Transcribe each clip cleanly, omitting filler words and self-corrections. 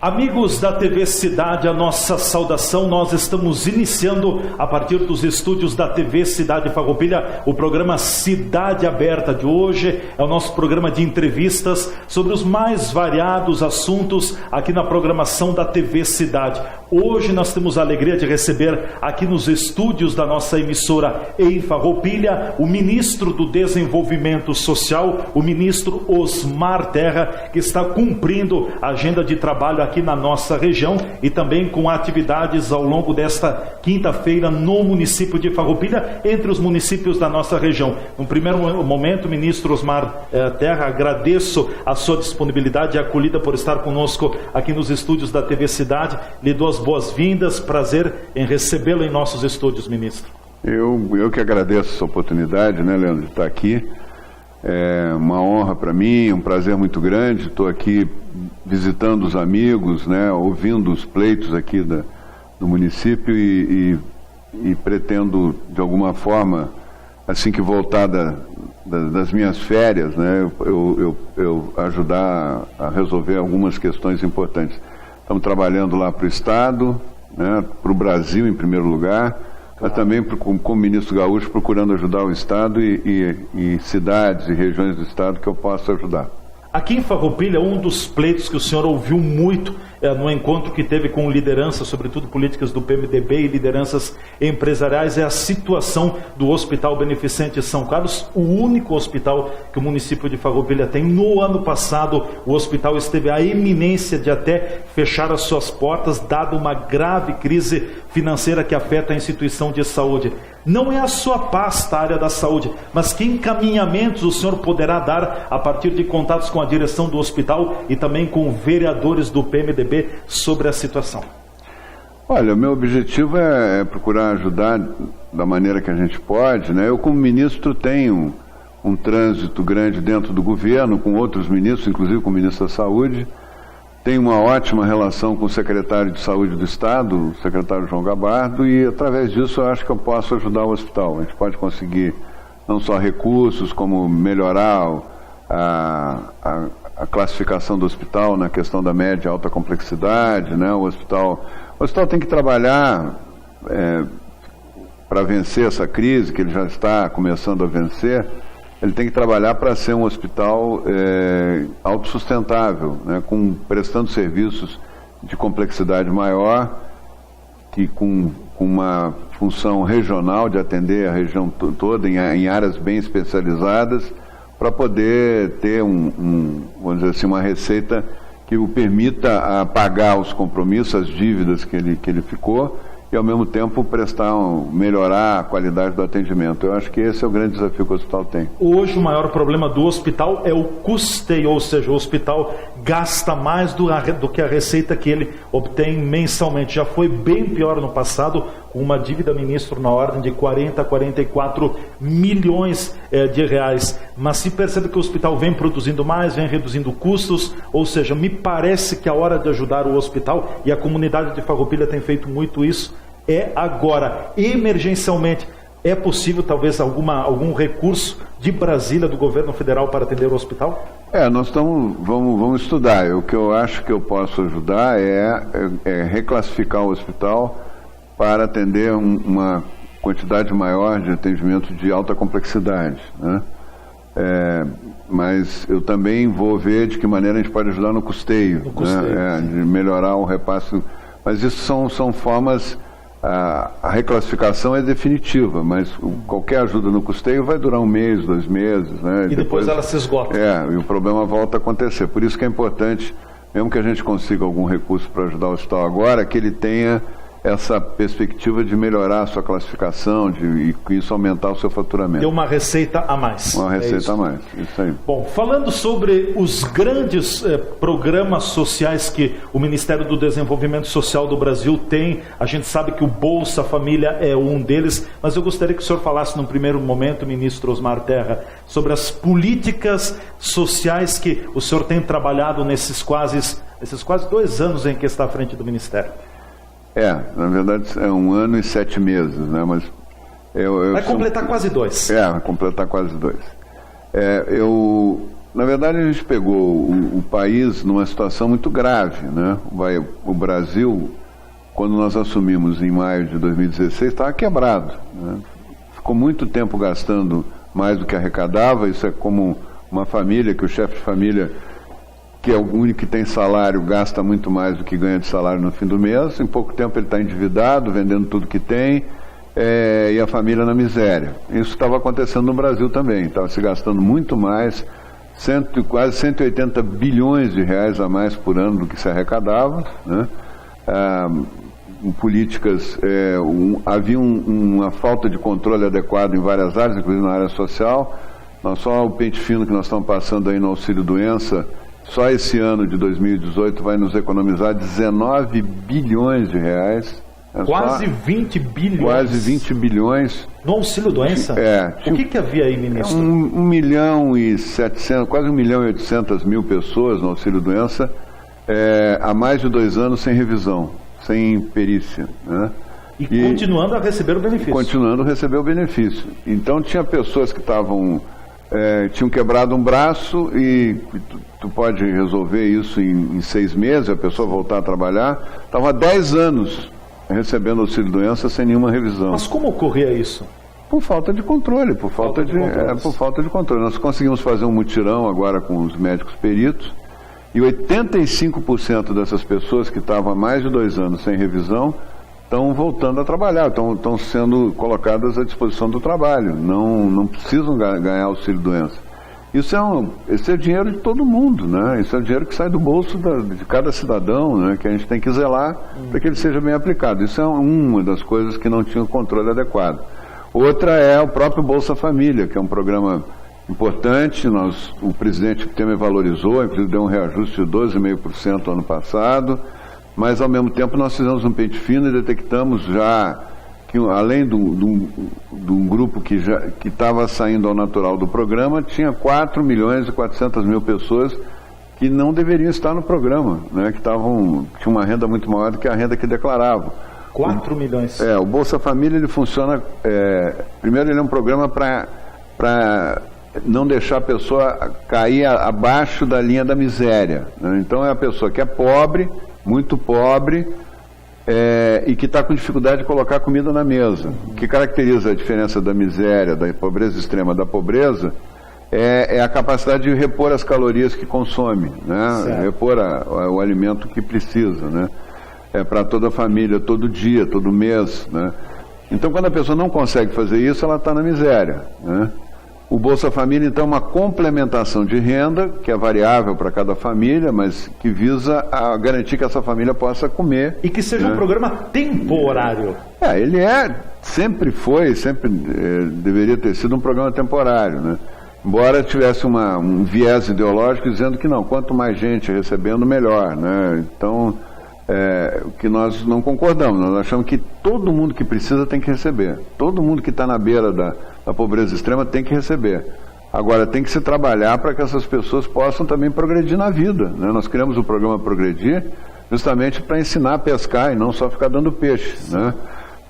Amigos da TV Cidade, a nossa saudação. Nós estamos iniciando, a partir dos estúdios da TV Cidade Farroupilha, o programa Cidade Aberta de hoje. É o nosso programa de entrevistas sobre os mais variados assuntos aqui na programação da TV Cidade. Hoje nós temos a alegria de receber aqui nos estúdios da nossa emissora em Farroupilha o ministro do Desenvolvimento Social, o ministro Osmar Terra, que está cumprindo a agenda de trabalho aqui na nossa região e também com atividades ao longo desta quinta-feira no município de Farroupilha, entre os municípios da nossa região. No primeiro momento, ministro Osmar Terra, agradeço a sua disponibilidade e acolhida por estar conosco aqui nos estúdios da TV Cidade. Lhe dou as boas-vindas, prazer em recebê-lo em nossos estúdios, ministro. Eu que agradeço essa oportunidade, né, Leandro, de estar aqui. É uma honra para mim, um prazer muito grande. Estou aqui visitando os amigos, né, ouvindo os pleitos aqui do município e pretendo, de alguma forma, assim que voltar das minhas férias, né, eu ajudar a resolver algumas questões importantes. Estamos trabalhando lá para o Estado, né, para o Brasil em primeiro lugar, mas também como ministro Gaúcho, procurando ajudar o Estado e cidades e regiões do Estado que eu possa ajudar. Aqui em Farroupilha, um dos pleitos que o senhor ouviu muito no encontro que teve com lideranças, sobretudo políticas do PMDB e lideranças empresariais, é a situação do Hospital Beneficente São Carlos, o único hospital que o município de Farroupilha tem. No ano passado, o hospital esteve à iminência de até fechar as suas portas, dado uma grave crise financeira que afeta a instituição de saúde. Não é a sua pasta, a área da saúde, mas que encaminhamentos o senhor poderá dar a partir de contatos com a direção do hospital e também com vereadores do PMDB sobre a situação? Olha, o meu objetivo é procurar ajudar da maneira que a gente pode, né? Eu, como ministro, tenho um trânsito grande dentro do governo, com outros ministros, inclusive com o ministro da Saúde. Tenho uma ótima relação com o secretário de Saúde do Estado, o secretário João Gabardo, e através disso eu acho que eu posso ajudar o hospital. A gente pode conseguir não só recursos, como melhorar a classificação do hospital na questão da média e alta complexidade, né? O hospital tem que trabalhar para vencer essa crise, que ele já está começando a vencer. Ele tem que trabalhar para ser um hospital autossustentável, né, prestando serviços de complexidade maior, que com uma função regional de atender a região toda em áreas bem especializadas, para poder ter vamos dizer assim, uma receita que o permita pagar os compromissos, as dívidas que ele ficou, e ao mesmo tempo melhorar a qualidade do atendimento. Eu acho que esse é o grande desafio que o hospital tem. Hoje o maior problema do hospital é o custeio, ou seja, o hospital gasta mais do que a receita que ele obtém mensalmente. Já foi bem pior no passado, com uma dívida, ministro, na ordem de 40 a 44 milhões de reais. Mas se percebe que o hospital vem produzindo mais, vem reduzindo custos, ou seja, me parece que a hora de ajudar o hospital, e a comunidade de Farroupilha tem feito muito isso, é agora. Emergencialmente, é possível talvez algum recurso de Brasília, do governo federal, para atender o hospital? Nós vamos estudar. O que eu acho que eu posso ajudar é reclassificar o hospital para atender uma quantidade maior de atendimento de alta complexidade, né? Mas eu também vou ver de que maneira a gente pode ajudar no custeio, né? De melhorar o repasse. Mas isso são formas. A reclassificação é definitiva, mas qualquer ajuda no custeio vai durar 1 mês, 2 meses, né? E depois ela se esgota. E o problema volta a acontecer. Por isso que é importante, mesmo que a gente consiga algum recurso para ajudar o hospital agora, que ele tenha essa perspectiva de melhorar a sua classificação e com isso aumentar o seu faturamento. Ter uma receita a mais. Uma receita a mais, isso aí. Bom, falando sobre os grandes programas sociais que o Ministério do Desenvolvimento Social do Brasil tem, a gente sabe que o Bolsa Família é um deles, mas eu gostaria que o senhor falasse num primeiro momento, ministro Osmar Terra, sobre as políticas sociais que o senhor tem trabalhado nesses quase 2 anos em que está à frente do Ministério. Na verdade é 1 ano e 7 meses, né? Mas vai completar quase 2. Vai completar quase 2. Eu Na verdade, a gente pegou o país numa situação muito grave, né? O Brasil, quando nós assumimos em maio de 2016, estava quebrado, né? Ficou muito tempo gastando mais do que arrecadava. Isso é como uma família, que o chefe de família, que é o único que tem salário, gasta muito mais do que ganha de salário no fim do mês. Em pouco tempo ele está endividado, vendendo tudo que tem, e a família na miséria. Isso estava acontecendo no Brasil também, estava se gastando muito mais, quase 180 bilhões de reais a mais por ano do que se arrecadava, né? Políticas, havia uma falta de controle adequado em várias áreas, inclusive na área social. Só o pente fino que nós estamos passando aí no auxílio-doença, só esse ano de 2018 vai nos economizar 19 bilhões de reais. Quase 20 bilhões. Quase 20 bilhões. No auxílio-doença? O que havia aí, ministro? 1.700.000, quase 1.800.000 pessoas no auxílio-doença, há mais de 2 anos sem revisão, sem perícia, né? E continuando a receber o benefício. Continuando a receber o benefício. Então tinha pessoas que tinham quebrado um braço e tu pode resolver isso em 6 meses, a pessoa voltar a trabalhar. Estava há 10 anos recebendo auxílio-doença sem nenhuma revisão. Mas como ocorria isso? Por falta de controle, por falta de controle. Nós conseguimos fazer um mutirão agora com os médicos peritos, e 85% dessas pessoas que estavam há mais de 2 anos sem revisão estão voltando a trabalhar, estão sendo colocadas à disposição do trabalho, não precisam ganhar auxílio-doença. Esse é dinheiro de todo mundo, né? Isso é dinheiro que sai do bolso de cada cidadão, né? Que a gente tem que zelar para que ele seja bem aplicado. Isso é uma das coisas que não tinha o controle adequado. Outra é o próprio Bolsa Família, que é um programa importante. O presidente Temer valorizou, inclusive deu um reajuste de 12,5% ano passado, mas ao mesmo tempo nós fizemos um pente fino e detectamos já que, além de um grupo que estava saindo ao natural do programa, tinha 4.400.000 pessoas que não deveriam estar no programa, né? Que tinham uma renda muito maior do que a renda que declaravam. 4 milhões. O Bolsa Família, ele funciona, primeiro ele é um programa para não deixar a pessoa cair abaixo da linha da miséria, né? Então é a pessoa que é pobre, muito pobre, e que está com dificuldade de colocar comida na mesa. O que caracteriza a diferença da miséria, da pobreza extrema da pobreza, é a capacidade de repor as calorias que consome, né? Repor o alimento que precisa, né? Para toda a família, todo dia, todo mês, né? Então, quando a pessoa não consegue fazer isso, ela está na miséria, né? O Bolsa Família, então, é uma complementação de renda, que é variável para cada família, mas que visa a garantir que essa família possa comer. E que seja, né, um programa temporário. Ele sempre deveria ter sido um programa temporário, né? Embora tivesse um viés ideológico dizendo que não, quanto mais gente recebendo, melhor, né? Então, o que nós não concordamos, nós achamos que todo mundo que precisa tem que receber. Todo mundo que está na beira da pobreza extrema tem que receber. Agora, tem que se trabalhar para que essas pessoas possam também progredir na vida, né? Nós criamos o programa Progredir justamente para ensinar a pescar e não só ficar dando peixe, né?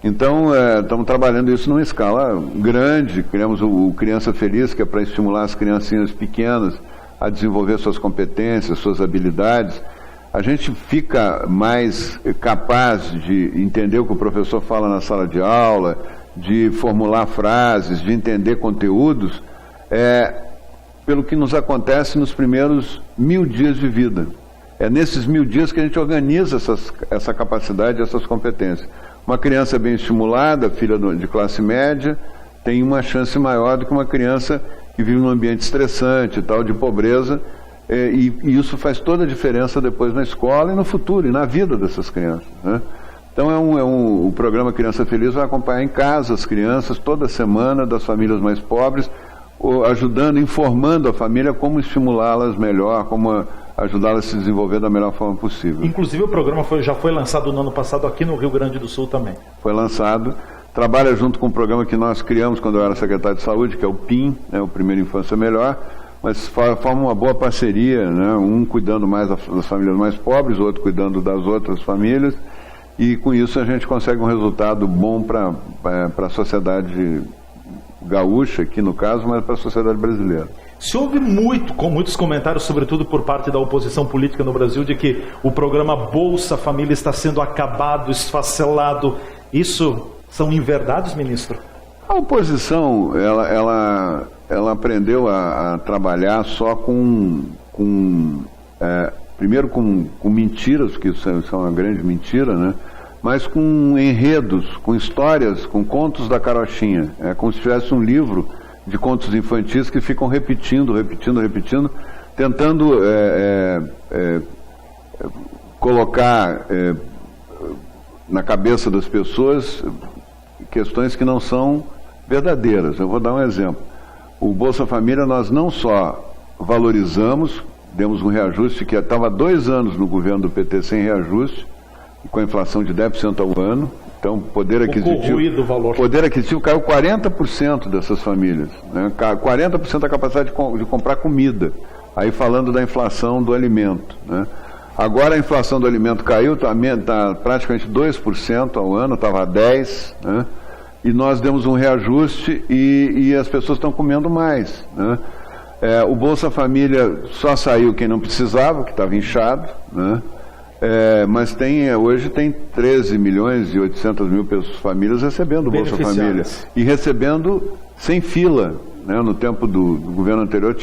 Então, estamos trabalhando isso numa escala grande. Criamos o Criança Feliz, que é para estimular as criancinhas pequenas a desenvolver suas competências, suas habilidades. A gente fica mais capaz de entender o que o professor fala na sala de aula, de formular frases, de entender conteúdos, pelo que nos acontece nos primeiros 1000 dias de vida. É nesses 1000 dias que a gente organiza essa capacidade, essas competências. Uma criança bem estimulada, filha de classe média, tem uma chance maior do que uma criança que vive num ambiente estressante e tal, de pobreza, e isso faz toda a diferença depois na escola e no futuro, e na vida dessas crianças, né? Então o programa Criança Feliz vai acompanhar em casa as crianças toda semana das famílias mais pobres, ajudando, informando a família como estimulá-las melhor, como ajudá-las a se desenvolver da melhor forma possível. Inclusive o programa já foi lançado no ano passado aqui no Rio Grande do Sul também. Foi lançado, trabalha junto com o programa que nós criamos quando eu era secretário de Saúde, que é o PIM, né, o Primeira Infância Melhor, mas forma uma boa parceria, né, um cuidando mais das famílias mais pobres, o outro cuidando das outras famílias, e com isso a gente consegue um resultado bom para a sociedade gaúcha, aqui no caso, mas para a sociedade brasileira. Se ouve com muitos comentários, sobretudo por parte da oposição política no Brasil, de que o programa Bolsa Família está sendo acabado, esfacelado. Isso são inverdades, ministro? A oposição, ela aprendeu a trabalhar só primeiro com mentiras, que isso é uma grande mentira, né? Mas com enredos, com histórias, com contos da carochinha. É como se tivesse um livro de contos infantis que ficam repetindo, tentando colocar na cabeça das pessoas questões que não são verdadeiras. Eu vou dar um exemplo. O Bolsa Família nós não só valorizamos, demos um reajuste que estava há 2 anos no governo do PT sem reajuste, com a inflação de 10% ao ano. Então, poder aquisitivo caiu 40% dessas famílias, né? 40% da capacidade de comprar comida. Aí falando da inflação do alimento, né? Agora a inflação do alimento caiu, está praticamente 2% ao ano, estava 10%, né? E nós demos um reajuste e as pessoas estão comendo mais, né? O Bolsa Família só saiu quem não precisava, que estava inchado, né? Mas hoje tem 13 milhões e 800 mil famílias recebendo o Bolsa Família. E recebendo sem fila, né? No tempo do governo anterior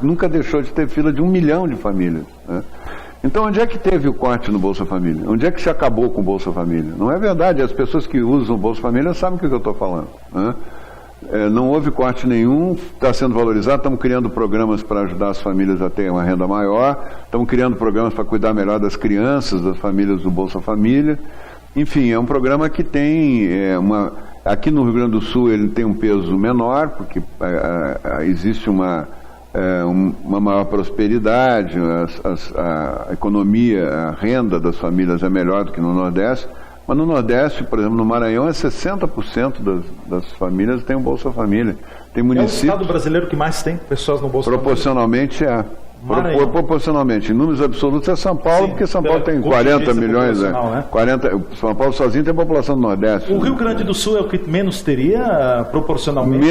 nunca deixou de ter fila de 1 milhão de famílias, né? Então onde é que teve o corte no Bolsa Família? Onde é que se acabou com o Bolsa Família? Não é verdade, as pessoas que usam o Bolsa Família sabem o que eu estou falando, né? Não houve corte nenhum, está sendo valorizado, estamos criando programas para ajudar as famílias a ter uma renda maior, estamos criando programas para cuidar melhor das crianças, das famílias do Bolsa Família. Enfim, é um programa que tem aqui no Rio Grande do Sul ele tem um peso menor, porque existe uma maior prosperidade, a economia, a renda das famílias é melhor do que no Nordeste. Mas no Nordeste, por exemplo, no Maranhão, 60% das famílias têm um Bolsa Família. Tem municípios... É o estado brasileiro que mais tem pessoas no Bolsa Proporcionalmente Família? Proporcionalmente. Em números absolutos é São Paulo, sim, porque São Paulo tem 40 milhões. Né? São Paulo sozinho tem a população do Nordeste. O Rio Grande do Sul é o que menos teria proporcionalmente?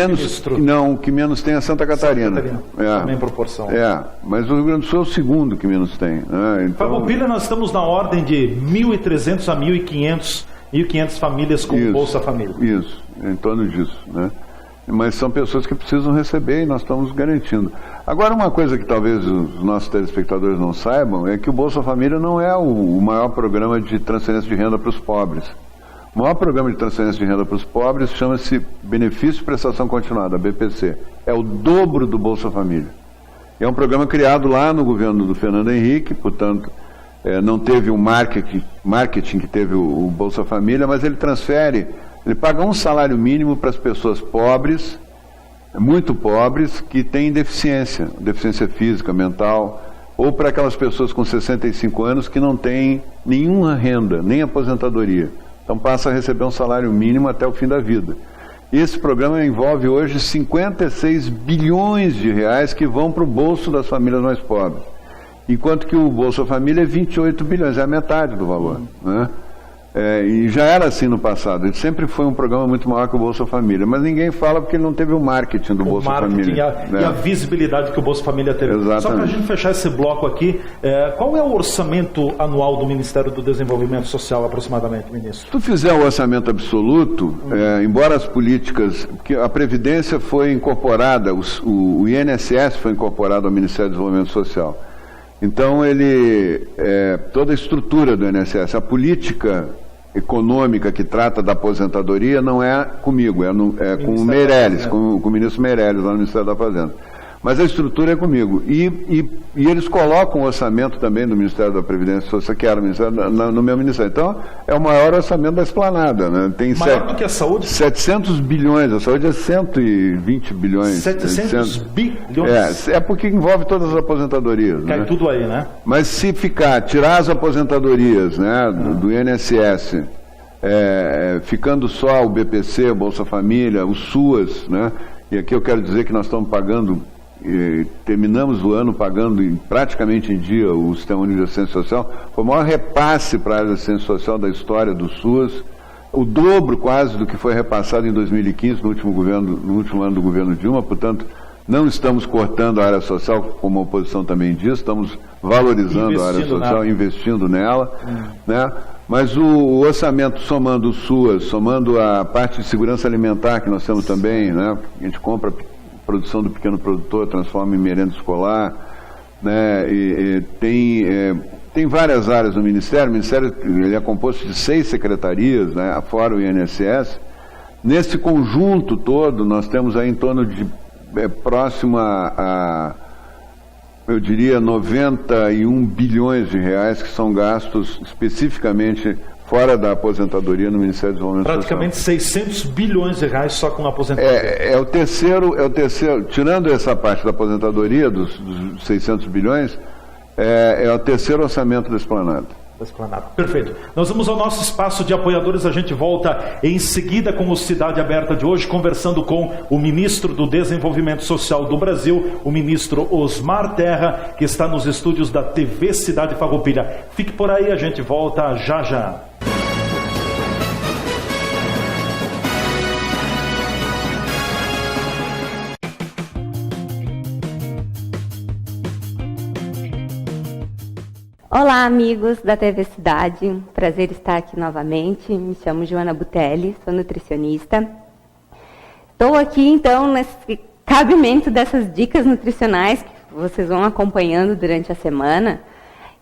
Não, o que menos tem é Santa Catarina. Também em proporção. Mas o Rio Grande do Sul é o segundo que menos tem. Né? Então... Farroupilha, nós estamos na ordem de 1.300 a 1.500 famílias com Bolsa Família. Isso, em torno disso, né? Mas são pessoas que precisam receber e nós estamos garantindo. Agora, uma coisa que talvez os nossos telespectadores não saibam é que o Bolsa Família não é o maior programa de transferência de renda para os pobres. O maior programa de transferência de renda para os pobres chama-se Benefício de Prestação Continuada, BPC. É o dobro do Bolsa Família. É um programa criado lá no governo do Fernando Henrique, portanto, não teve o marketing que teve o Bolsa Família, mas ele paga um salário mínimo para as pessoas pobres, muito pobres, que têm deficiência física, mental, ou para aquelas pessoas com 65 anos que não têm nenhuma renda, nem aposentadoria. Então passa a receber um salário mínimo até o fim da vida. E esse programa envolve hoje 56 bilhões de reais que vão para o bolso das famílias mais pobres. Enquanto que o Bolsa Família é 28 bilhões, é a metade do valor, né? E já era assim no passado, ele sempre foi um programa muito maior que o Bolsa Família, mas ninguém fala porque ele não teve o marketing do Bolsa Família. E a visibilidade que o Bolsa Família teve. Exatamente. Só para a gente fechar esse bloco aqui, qual é o orçamento anual do Ministério do Desenvolvimento Social, aproximadamente, ministro? Se tu fizer o orçamento absoluto, embora as políticas, que a Previdência foi incorporada, o INSS foi incorporado ao Ministério do Desenvolvimento Social. Então, toda a estrutura do INSS, a política econômica que trata da aposentadoria não é comigo, é com o Meirelles, com o ministro Meirelles, lá no Ministério da Fazenda. Mas a estrutura é comigo. E eles colocam o orçamento também do Ministério da Previdência Social, que era o Ministério, no meu Ministério. Então, é o maior orçamento da Esplanada. Né? Tem maior do que a saúde? 700 bilhões, a saúde é 120 bilhões. 700 bilhões? É porque envolve todas as aposentadorias. Cai tudo aí, né? Mas se tirar as aposentadorias, né, do INSS, ficando só o BPC, o Bolsa Família, o SUAS, né? E aqui eu quero dizer que nós estamos pagando, terminamos o ano pagando praticamente em dia o Sistema Único de Assistência Social. Foi o maior repasse para a área de assistência social da história do SUAS, o dobro quase do que foi repassado em 2015, no último ano do governo Dilma. Portanto, Não estamos cortando a área social, como a oposição também diz, estamos valorizando a área social, investindo nela, né? Mas o orçamento, somando o SUAS, somando a parte de segurança alimentar que nós temos também, né? A gente compra a produção do pequeno produtor, transforma em merenda escolar, né? Tem várias áreas no Ministério. O Ministério ele é composto de 6 secretarias, né? Fora o INSS. Nesse conjunto todo, nós temos aí em torno de próximo a eu diria, 91 bilhões de reais que são gastos especificamente fora da aposentadoria no Ministério do Desenvolvimento Praticamente Social. 600 bilhões de reais só com a aposentadoria. É o terceiro, tirando essa parte da aposentadoria, dos 600 bilhões, é o terceiro orçamento da Esplanada. Perfeito. Nós vamos ao nosso espaço de apoiadores. A gente volta em seguida com o Cidade Aberta de hoje, conversando com o ministro do Desenvolvimento Social do Brasil, o ministro Osmar Terra, que está nos estúdios da TV Cidade Farroupilha. Fique por aí, a gente volta já já. Olá, amigos da TV Cidade, prazer estar aqui novamente. Me chamo Joana Butelli, sou nutricionista. Estou aqui, então, nesse cabimento dessas dicas nutricionais que vocês vão acompanhando durante a semana.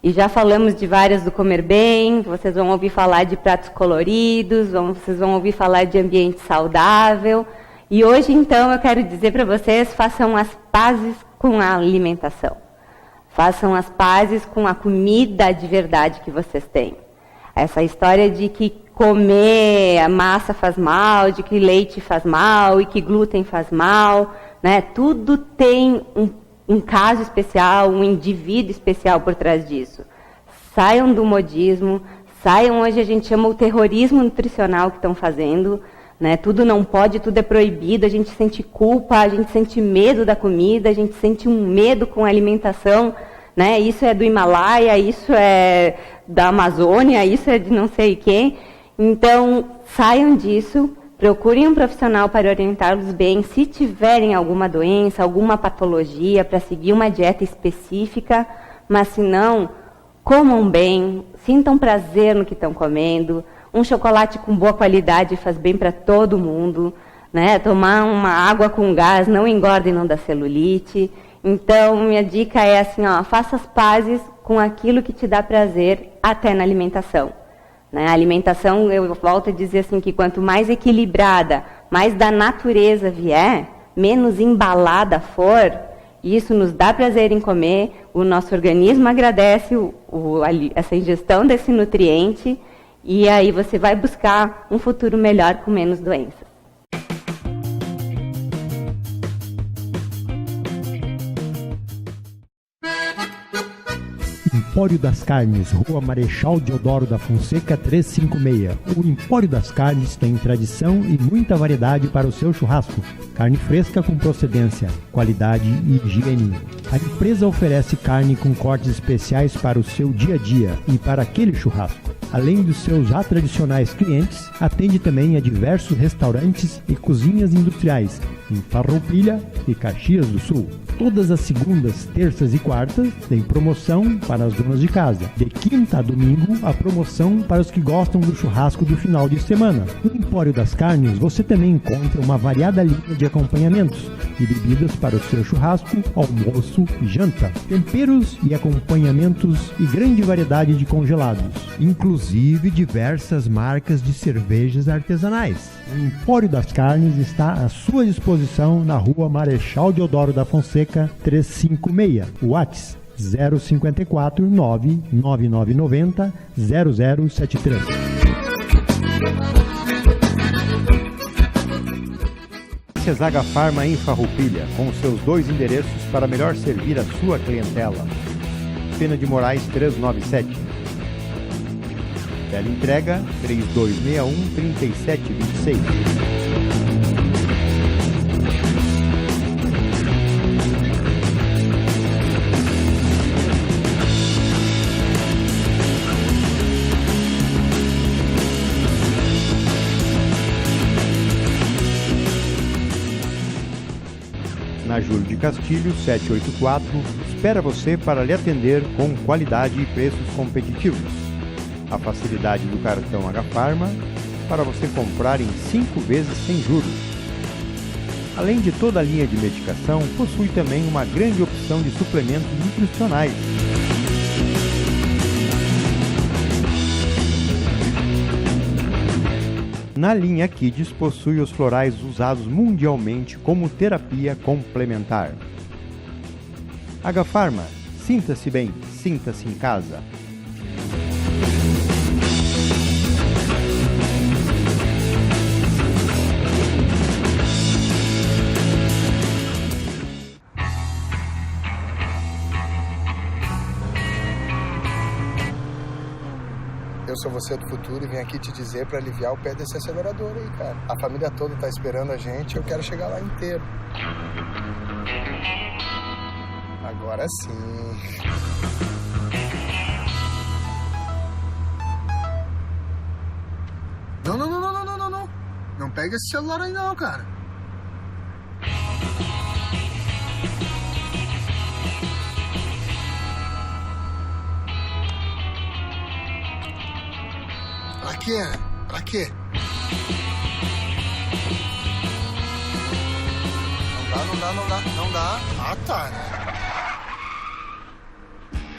E já falamos de várias do comer bem, vocês vão ouvir falar de pratos coloridos, vocês vão ouvir falar de ambiente saudável. E hoje, então, eu quero dizer para vocês, façam as pazes com a alimentação. Façam as pazes com a comida de verdade que vocês têm. Essa história de que comer a massa faz mal, de que leite faz mal e que glúten faz mal, né? Tudo tem um caso especial, um indivíduo especial por trás disso. Saiam do modismo, saiam, hoje a gente chama o terrorismo nutricional que estão fazendo, né? Tudo não pode, tudo é proibido, a gente sente culpa, a gente sente medo da comida, a gente sente um medo com a alimentação, né? Isso é do Himalaia, isso é da Amazônia, isso é de não sei quem. Então, saiam disso, procurem um profissional para orientá-los bem, se tiverem alguma doença, alguma patologia, para seguir uma dieta específica, mas se não, comam bem, sintam prazer no que estão comendo. Um chocolate com boa qualidade faz bem para todo mundo, né? Tomar uma água com gás não engorda e não dá celulite. Então, minha dica é assim, ó, faça as pazes com aquilo que te dá prazer até na alimentação. Né? A alimentação, eu volto a dizer assim, que quanto mais equilibrada, mais da natureza vier, menos embalada for, isso nos dá prazer em comer, o nosso organismo agradece essa ingestão desse nutriente, e aí você vai buscar um futuro melhor com menos doenças. Empório das Carnes, Rua Marechal Deodoro da Fonseca 356. O Empório das Carnes tem tradição e muita variedade para o seu churrasco. Carne fresca com procedência, qualidade e higiene. A empresa oferece carne com cortes especiais para o seu dia a dia e para aquele churrasco. Além dos seus já tradicionais clientes, atende também a diversos restaurantes e cozinhas industriais em Farroupilha e Caxias do Sul. Todas as segundas, terças e quartas tem promoção para as donas de casa. De quinta a domingo, a promoção para os que gostam do churrasco do final de semana. No Empório das Carnes, você também encontra uma variada linha de acompanhamentos e bebidas para o seu churrasco, almoço e janta. Temperos e acompanhamentos e grande variedade de congelados. Inclusive diversas marcas de cervejas artesanais. O Empório das Carnes está à sua disposição na Rua Marechal Deodoro da Fonseca 356. WhatsApp 054 99990 0073. Zaga Farma em Farroupilha, com seus 2 endereços para melhor servir a sua clientela. Pena de Moraes 397. Teleentrega 3261-3726. Na na Júlio de Castilho, 784, espera você para lhe atender com qualidade e preços competitivos. A facilidade do cartão H-Pharma para você comprar em 5 vezes sem juros. Além de toda a linha de medicação, possui também uma grande opção de suplementos nutricionais. Na linha Kids possui os florais usados mundialmente como terapia complementar. H-Pharma, sinta-se bem, sinta-se em casa. Eu sou você do futuro e vim aqui te dizer para aliviar o pé desse acelerador aí, cara. A família toda tá esperando a gente e eu quero chegar lá inteiro. Agora sim. Não. Não pega esse celular aí não, cara. Pra quê? Não dá. Ah, tá, né?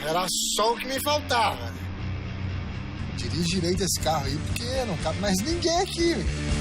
Era só o que me faltava, né? Dirige direito esse carro aí, porque não cabe mais ninguém aqui, velho.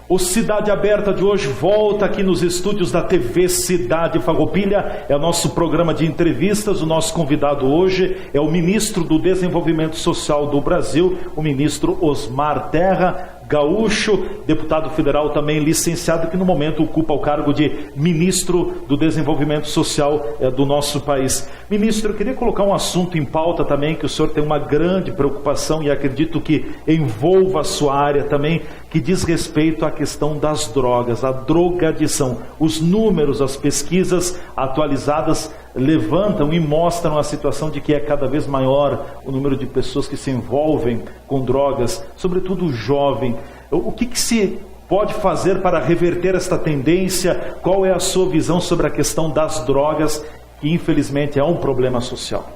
O Cidade Aberta de hoje volta aqui nos estúdios da TV Cidade Farroupilha. É o nosso programa de entrevistas. O nosso convidado hoje é o ministro do Desenvolvimento Social do Brasil, o ministro Osmar Terra, gaúcho, deputado federal também licenciado, que no momento ocupa o cargo de ministro do Desenvolvimento Social do nosso país. Ministro, eu queria colocar um assunto em pauta também, que o senhor tem uma grande preocupação e acredito que envolva a sua área também, que diz respeito à questão das drogas, a drogadição. Os números, as pesquisas atualizadas levantam e mostram a situação de que é cada vez maior o número de pessoas que se envolvem com drogas, sobretudo o jovem. O que se pode fazer para reverter esta tendência? Qual é a sua visão sobre a questão das drogas, que infelizmente é um problema social?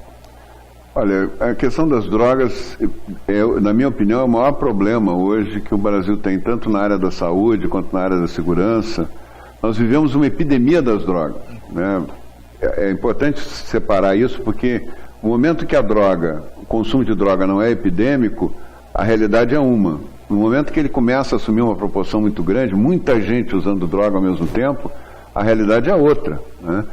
Olha, a questão das drogas, na minha opinião, é o maior problema hoje que o Brasil tem, tanto na área da saúde quanto na área da segurança. Nós vivemos uma epidemia das drogas, né? É importante separar isso, porque no momento que o consumo de droga não é epidêmico, a realidade é uma. No momento que ele começa a assumir uma proporção muito grande, muita gente usando droga ao mesmo tempo, a realidade é outra, né?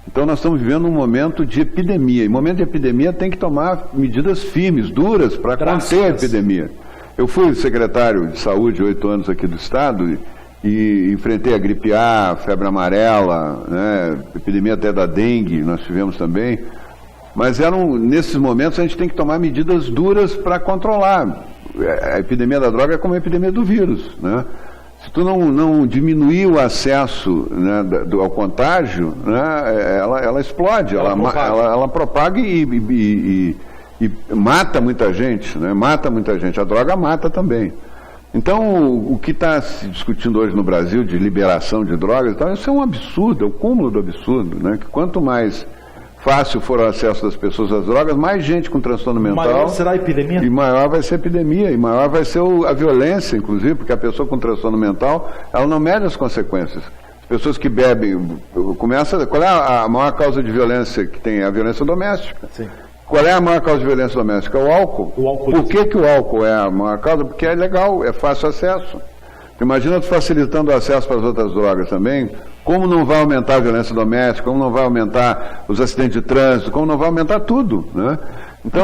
Então nós estamos vivendo um momento de epidemia. E momento de epidemia tem que tomar medidas firmes, duras, para conter a epidemia. Eu fui secretário de saúde 8 anos aqui do estado e enfrentei a gripe A, febre amarela, né, epidemia até da dengue, nós tivemos também. Mas nesses momentos a gente tem que tomar medidas duras para controlar. A epidemia da droga é como a epidemia do vírus, né? Se tu não diminuir o acesso, né, ao contágio, né, ela explode, ela propaga e mata muita gente, né? Mata muita gente. A droga mata também. Então, o que está se discutindo hoje no Brasil de liberação de drogas, então, isso é um absurdo, é o cúmulo do absurdo, né? Que quanto mais fácil for o acesso das pessoas às drogas, mais gente com transtorno mental. Maior será a epidemia? E maior vai ser a epidemia, e maior vai ser a violência, inclusive, porque a pessoa com transtorno mental, ela não mede as consequências. As pessoas que bebem, qual é a maior causa de violência que tem? A violência doméstica. Sim. Qual é a maior causa de violência doméstica? O álcool. Por que o álcool é a maior causa? Porque é legal, é fácil acesso. Imagina tu facilitando o acesso para as outras drogas também, como não vai aumentar a violência doméstica, como não vai aumentar os acidentes de trânsito, como não vai aumentar tudo, né? Então,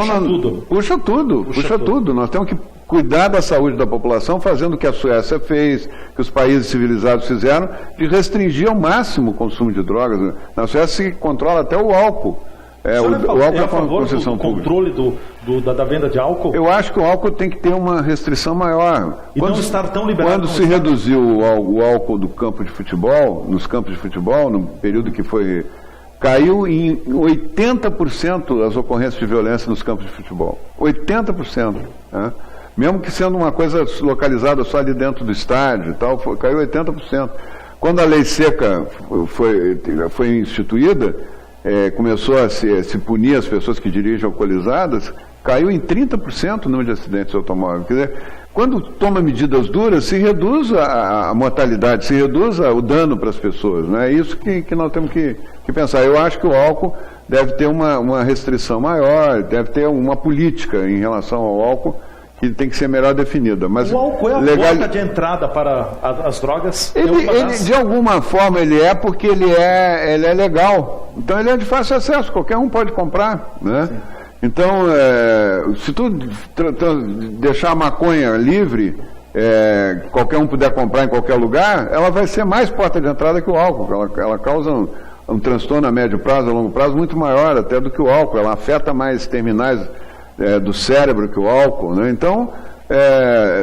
puxa tudo. Nós temos que cuidar da saúde da população, fazendo o que a Suécia fez, que os países civilizados fizeram, de restringir ao máximo o consumo de drogas. Na Suécia se controla até o álcool. O álcool é a favor do controle da venda de álcool? Eu acho que o álcool tem que ter uma restrição maior. E não estar tão liberado. Quando se reduziu o álcool do campo de futebol, nos campos de futebol, no período que foi... Caiu em 80% as ocorrências de violência nos campos de futebol. 80%. Né? Mesmo que sendo uma coisa localizada só ali dentro do estádio e tal, caiu 80%. Quando a lei seca foi instituída, começou a se punir as pessoas que dirigem alcoolizadas, caiu em 30% o número de acidentes de automóvel. Quer dizer, quando toma medidas duras, se reduz a mortalidade, se reduz o dano para as pessoas. Né? É isso que nós temos que pensar. Eu acho que o álcool deve ter uma restrição maior, deve ter uma política em relação ao álcool que tem que ser melhor definida. Mas o álcool é a porta de entrada para as drogas? De alguma forma ele é, porque ele é legal. Então ele é de fácil acesso, qualquer um pode comprar. Né? Então, se tu deixar a maconha livre, qualquer um puder comprar em qualquer lugar, ela vai ser mais porta de entrada que o álcool. Ela causa um transtorno a médio prazo, a longo prazo, muito maior até do que o álcool. Ela afeta mais terminais do cérebro que o álcool. Né? Então,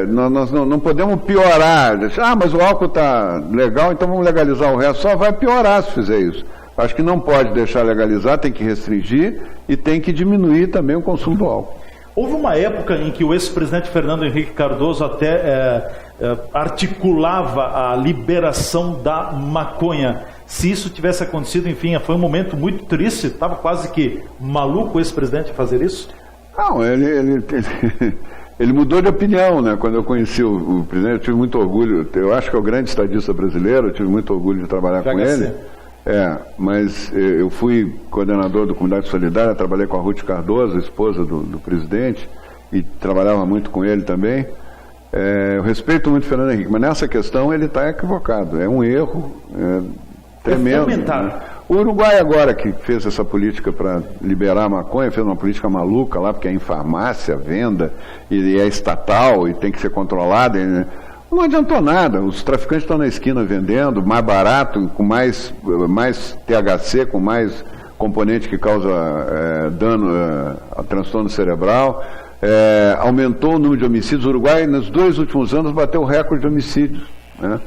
nós não podemos piorar. Mas o álcool está legal, então vamos legalizar o resto. Só vai piorar se fizer isso. Acho que não pode deixar legalizar, tem que restringir e tem que diminuir também o consumo do álcool. Houve uma época em que o ex-presidente Fernando Henrique Cardoso até articulava a liberação da maconha. Se isso tivesse acontecido, enfim, foi um momento muito triste, estava quase que maluco o ex-presidente fazer isso? Não, ele mudou de opinião, né? Quando eu conheci o presidente, eu tive muito orgulho, eu acho que é o grande estadista brasileiro, eu tive muito orgulho de trabalhar com ele. Mas eu fui coordenador da Comunidade Solidária, trabalhei com a Ruth Cardoso, esposa do presidente, e trabalhava muito com ele também. Eu respeito muito o Fernando Henrique, mas nessa questão ele está equivocado, é um erro tremendo. Né? O Uruguai agora que fez essa política para liberar a maconha, fez uma política maluca lá, porque é em farmácia, venda, e é estatal, e tem que ser controlada, né? Não adiantou nada, os traficantes estão na esquina vendendo, mais barato, com mais THC, com mais componente que causa dano a transtorno cerebral, aumentou o número de homicídios. O Uruguai, nos 2 últimos anos, bateu o recorde de homicídios, né?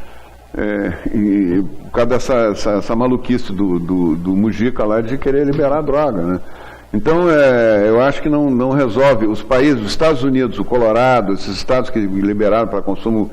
E por causa dessa maluquice do Mujica lá de querer liberar a droga, né? Então, eu acho que não resolve. Os países, os Estados Unidos, o Colorado, esses estados que liberaram para consumo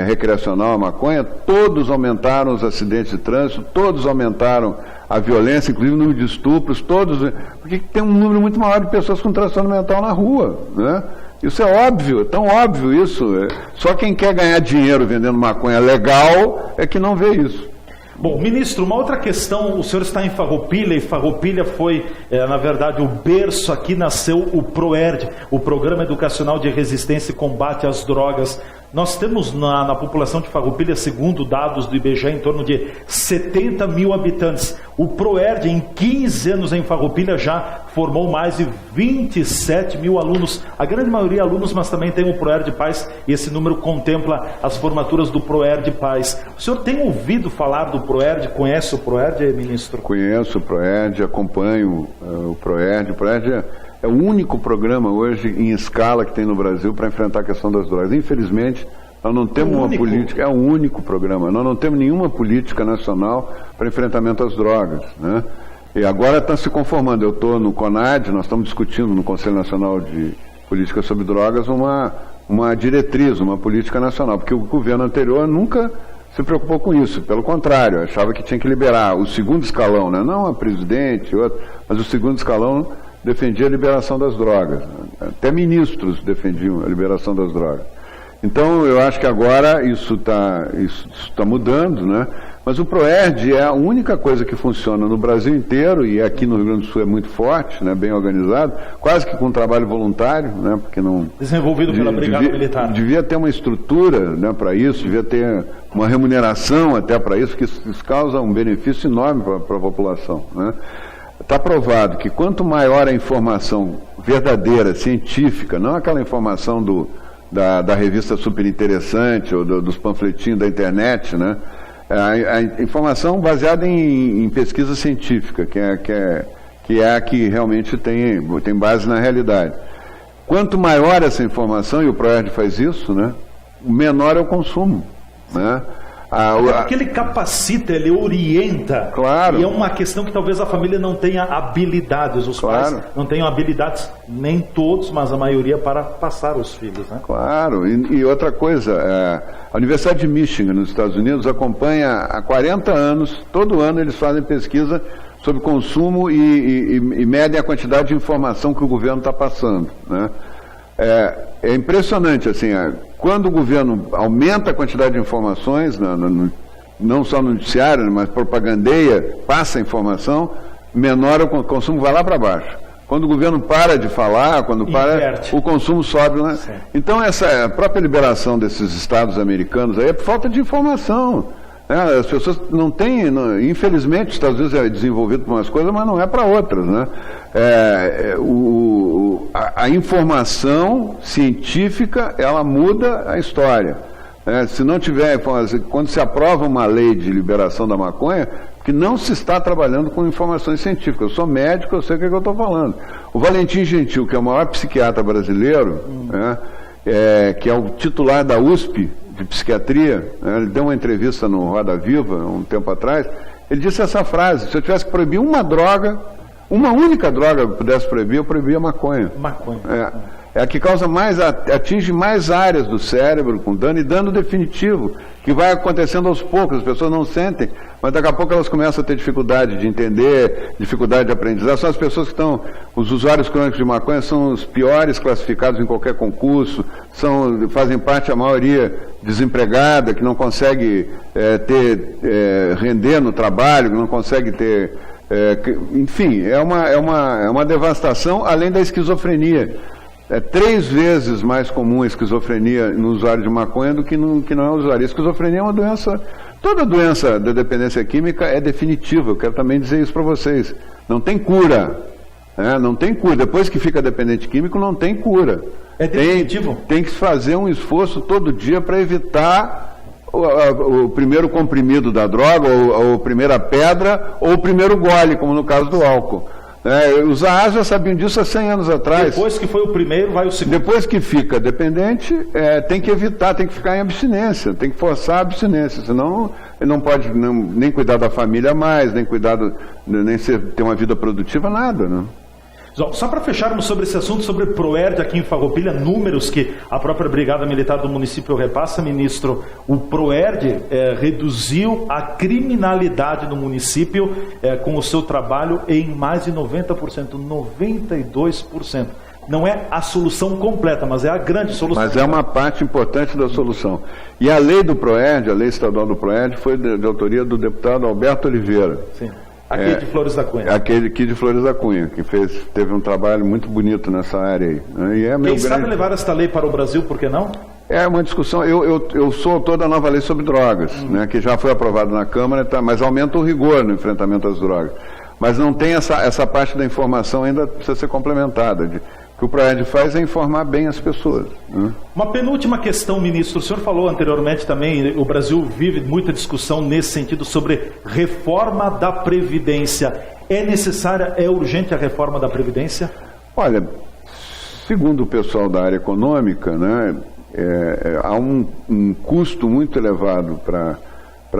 recreacional a maconha, todos aumentaram os acidentes de trânsito, todos aumentaram a violência, inclusive o número de estupros, porque tem um número muito maior de pessoas com transtorno mental na rua, né? Isso é óbvio, é tão óbvio isso. Só quem quer ganhar dinheiro vendendo maconha legal é que não vê isso. Bom, ministro, uma outra questão, o senhor está em Farroupilha, e Farroupilha foi, na verdade, o berço, aqui nasceu o PROERD, o Programa Educacional de Resistência e Combate às Drogas. Nós temos na população de Farroupilha, segundo dados do IBGE, em torno de 70 mil habitantes. O PROERD, em 15 anos em Farroupilha, já formou mais de 27 mil alunos. A grande maioria alunos, mas também tem o PROERD Paz, e esse número contempla as formaturas do PROERD Paz. O senhor tem ouvido falar do PROERD? Conhece o PROERD, ministro? Conheço o PROERD, acompanho o PROERD. O PROERD é o único programa hoje em escala que tem no Brasil para enfrentar a questão das drogas. Infelizmente, nós não temos uma política, é o único programa, nós não temos nenhuma política nacional para enfrentamento às drogas, né? E agora está se conformando, eu estou no CONAD, nós estamos discutindo no Conselho Nacional de Política sobre Drogas uma diretriz, uma política nacional, porque o governo anterior nunca se preocupou com isso, pelo contrário, achava que tinha que liberar o segundo escalão, né? Não a presidente, mas o segundo escalão defendia a liberação das drogas, até ministros defendiam a liberação das drogas. Então eu acho que agora isso está mudando, né? Mas o PROERD é a única coisa que funciona no Brasil inteiro, e aqui no Rio Grande do Sul é muito forte, né? Bem organizado, quase que com trabalho voluntário, né? Porque não desenvolvido pela Brigada Militar. Devia ter uma estrutura, né, para isso, devia ter uma remuneração até para isso, que isso causa um benefício enorme para a população, né? Está provado que quanto maior a informação verdadeira, científica, não aquela informação do da revista Super Interessante ou dos panfletinhos da internet, né? A informação baseada em pesquisa científica, que é a que realmente tem base na realidade. Quanto maior essa informação, e o ProERD faz isso, né, menor é o consumo, né? Porque ele capacita, ele orienta. Claro. E é uma questão que talvez a família não tenha habilidades, os pais não tenham habilidades, nem todos, mas a maioria, para passar os filhos, né? Claro, e outra coisa, a Universidade de Michigan, nos Estados Unidos, acompanha há 40 anos, todo ano eles fazem pesquisa sobre consumo e medem a quantidade de informação que o governo está passando, né? É impressionante, assim, quando o governo aumenta a quantidade de informações, não só no noticiário, mas propagandeia, passa a informação, menor o consumo vai lá para baixo. Quando o governo para de falar, o consumo sobe, né? Sim. Então, a própria liberação desses estados americanos aí é por falta de informação. As pessoas não têm, infelizmente, os Estados Unidos é desenvolvido para umas coisas, mas não é para outras, né? A informação científica, ela muda a história. Se não tiver, quando se aprova uma lei de liberação da maconha, que não se está trabalhando com informações científicas. Eu sou médico, eu sei o que eu estou falando. O Valentim Gentil, que é o maior psiquiatra brasileiro, que é o titular da USP, de psiquiatria, ele deu uma entrevista no Roda Viva, um tempo atrás, ele disse essa frase: se eu tivesse que proibir uma droga, uma única droga que eu pudesse proibir, eu proibia a maconha. É a que atinge mais áreas do cérebro, com dano, e dano definitivo, que vai acontecendo aos poucos, as pessoas não sentem, mas daqui a pouco elas começam a ter dificuldade de entender, dificuldade de aprendizagem. São as pessoas que os usuários crônicos de maconha são os piores classificados em qualquer concurso, fazem parte, a maioria, desempregada, que não consegue render no trabalho, que não consegue ter... enfim, é uma devastação, além da esquizofrenia. É 3 vezes mais comum a esquizofrenia no usuário de maconha do que não é usuário. A esquizofrenia é uma doença, toda doença da dependência química é definitiva, eu quero também dizer isso para vocês. Não tem cura, não tem cura. Depois que fica dependente químico, não tem cura. É definitivo? Tem que fazer um esforço todo dia para evitar o primeiro comprimido da droga, ou a primeira pedra, ou o primeiro gole, como no caso do álcool. Os AAs já sabiam disso há 100 anos atrás. Depois que foi o primeiro, vai o segundo. Depois que fica dependente, tem que evitar, tem que ficar em abstinência, tem que forçar a abstinência, senão ele não pode nem cuidar da família mais, nem ter uma vida produtiva, nada, né? Só para fecharmos sobre esse assunto, sobre o ProERD aqui em Farroupilha, números que a própria Brigada Militar do município repassa, ministro, o ProERD reduziu a criminalidade no município com o seu trabalho em mais de 90%, 92%. Não é a solução completa, mas é a grande solução. Mas é uma parte importante da solução. E a lei do ProERD, a lei estadual do ProERD, foi de autoria do deputado Alberto Oliveira. Sim. Aquele de Flores da Cunha. Aquele aqui de Flores da Cunha, que teve um trabalho muito bonito nessa área aí. E quem sabe levar esta lei para o Brasil, por que não? É uma discussão. Eu sou autor da nova lei sobre drogas, que já foi aprovada na Câmara, mas aumenta o rigor no enfrentamento às drogas. Mas não tem essa parte da informação ainda, precisa ser complementada. O que o ProERD faz é informar bem as pessoas. Uma penúltima questão, ministro. O senhor falou anteriormente também, o Brasil vive muita discussão nesse sentido sobre reforma da Previdência. É necessária, é urgente a reforma da Previdência? Olha, segundo o pessoal da área econômica, há um custo muito elevado para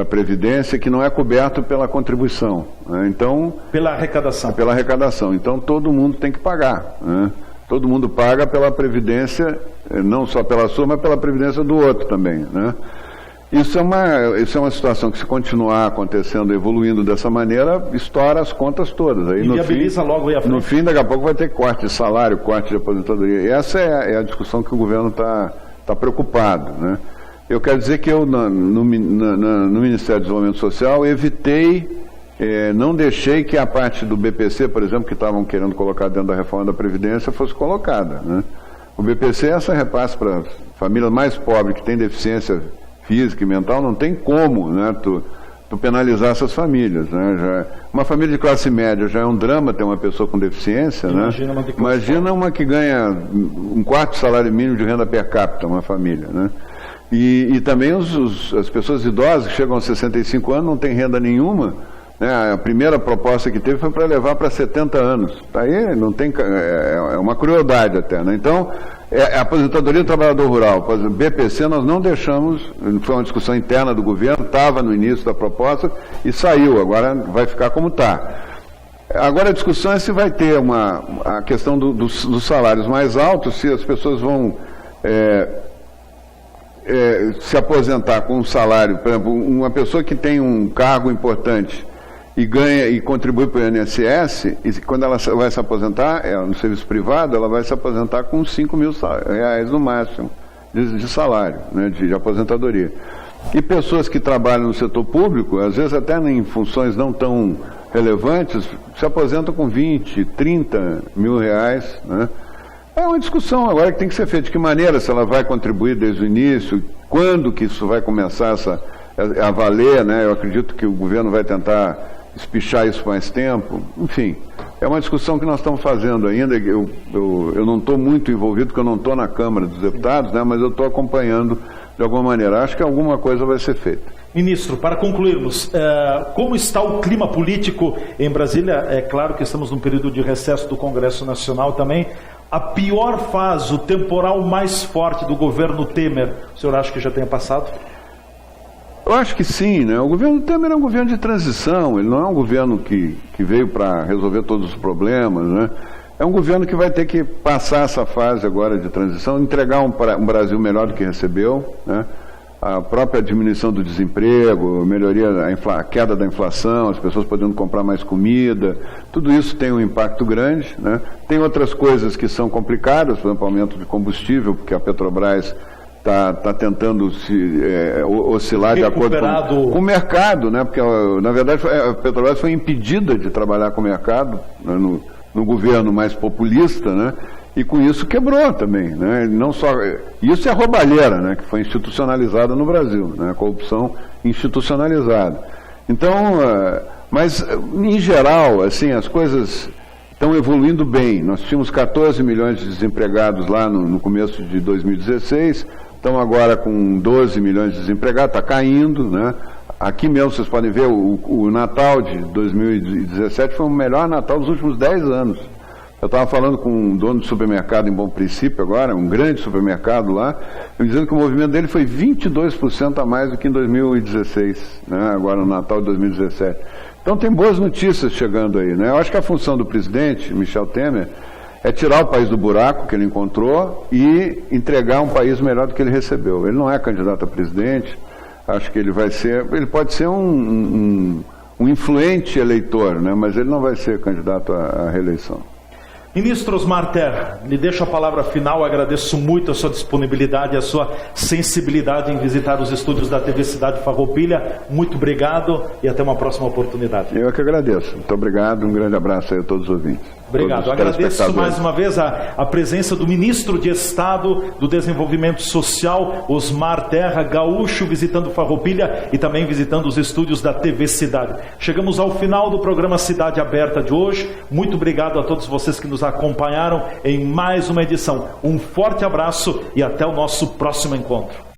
a Previdência que não é coberto pela contribuição. Então, pela arrecadação. Pela arrecadação. Então, todo mundo tem que pagar. Todo mundo paga pela Previdência, não só pela sua, mas pela Previdência do outro também, Isso é uma situação que, se continuar acontecendo, evoluindo dessa maneira, estoura as contas todas. Aí, viabiliza logo aí a frente. No fim, daqui a pouco vai ter corte de salário, corte de aposentadoria. E essa é a discussão que o governo está preocupado, Eu quero dizer que eu, no Ministério do Desenvolvimento Social, evitei... não deixei que a parte do BPC, por exemplo, que estavam querendo colocar dentro da reforma da Previdência, fosse colocada. O BPC é essa repasse para famílias mais pobres que têm deficiência física e mental, não tem como tu penalizar essas famílias, né? Uma família de classe média já é um drama ter uma pessoa com deficiência, imagina, né? Imagina uma que ganha um quarto salário mínimo de renda per capita, uma família, né? E também as pessoas idosas que chegam aos 65 anos não têm renda nenhuma, né? A primeira proposta que teve foi para levar para 70 anos. Aí não tem, é uma crueldade até, né? Então, a aposentadoria do trabalhador rural, BPC, nós não deixamos, foi uma discussão interna do governo, estava no início da proposta e saiu, agora vai ficar como está. Agora a discussão é se vai ter a questão dos salários mais altos, se as pessoas vão se aposentar com um salário, por exemplo, uma pessoa que tem um cargo importante e ganha e contribui para o INSS, e quando ela vai se aposentar, no serviço privado, ela vai se aposentar com 5 mil reais no máximo de salário, né, de aposentadoria. E pessoas que trabalham no setor público, às vezes até em funções não tão relevantes, se aposentam com 20, 30 mil reais, né? É uma discussão agora que tem que ser feita. De que maneira, se ela vai contribuir desde o início, quando que isso vai começar a valer, né? Eu acredito que o governo vai tentar espichar isso mais tempo, enfim, é uma discussão que nós estamos fazendo ainda. Eu não estou muito envolvido, porque eu não estou na Câmara dos Deputados, né, mas eu estou acompanhando de alguma maneira. Acho que alguma coisa vai ser feita. Ministro, para concluirmos, como está o clima político em Brasília? É claro que estamos num período de recesso do Congresso Nacional também. A pior fase, o temporal mais forte do governo Temer, o senhor acha que já tenha passado? Eu acho que sim, né? O governo Temer é um governo de transição, ele não é um governo que veio para resolver todos os problemas, né? É um governo que vai ter que passar essa fase agora de transição, entregar um Brasil melhor do que recebeu, né? A própria diminuição do desemprego, melhoria, a queda da inflação, as pessoas podendo comprar mais comida, tudo isso tem um impacto grande, né? Tem outras coisas que são complicadas, por exemplo, aumento de combustível, porque a Petrobras está tentando oscilar de acordo com o mercado, né? Porque, na verdade, a Petrobras foi impedida de trabalhar com o mercado, né? no governo mais populista, né? E com isso quebrou também, né? Não só, isso é a roubalheira, né? Que foi institucionalizada no Brasil, né? A corrupção institucionalizada. Então, mas, em geral, assim, as coisas estão evoluindo bem. Nós tínhamos 14 milhões de desempregados lá no começo de 2016, estamos agora com 12 milhões de desempregados, está caindo, né? Aqui mesmo vocês podem ver, o Natal de 2017 foi o melhor Natal dos últimos 10 anos. Eu estava falando com um dono de supermercado em Bom Princípio agora, um grande supermercado lá, dizendo que o movimento dele foi 22% a mais do que em 2016, né? Agora no Natal de 2017. Então tem boas notícias chegando aí, né? Eu acho que a função do presidente, Michel Temer, é tirar o país do buraco que ele encontrou e entregar um país melhor do que ele recebeu. Ele não é candidato a presidente, acho que ele pode ser um influente eleitor, né? Mas ele não vai ser candidato à reeleição. Ministro Osmar Terra, lhe deixo a palavra final, agradeço muito a sua disponibilidade, a sua sensibilidade em visitar os estúdios da TV Cidade Farroupilha. Muito obrigado e até uma próxima oportunidade. Eu que agradeço. Muito obrigado, um grande abraço aí a todos os ouvintes. Obrigado. Agradeço mais uma vez a presença do Ministro de Estado do Desenvolvimento Social, Osmar Terra, gaúcho, visitando Farroupilha e também visitando os estúdios da TV Cidade. Chegamos ao final do programa Cidade Aberta de hoje. Muito obrigado a todos vocês que nos acompanharam em mais uma edição. Um forte abraço e até o nosso próximo encontro.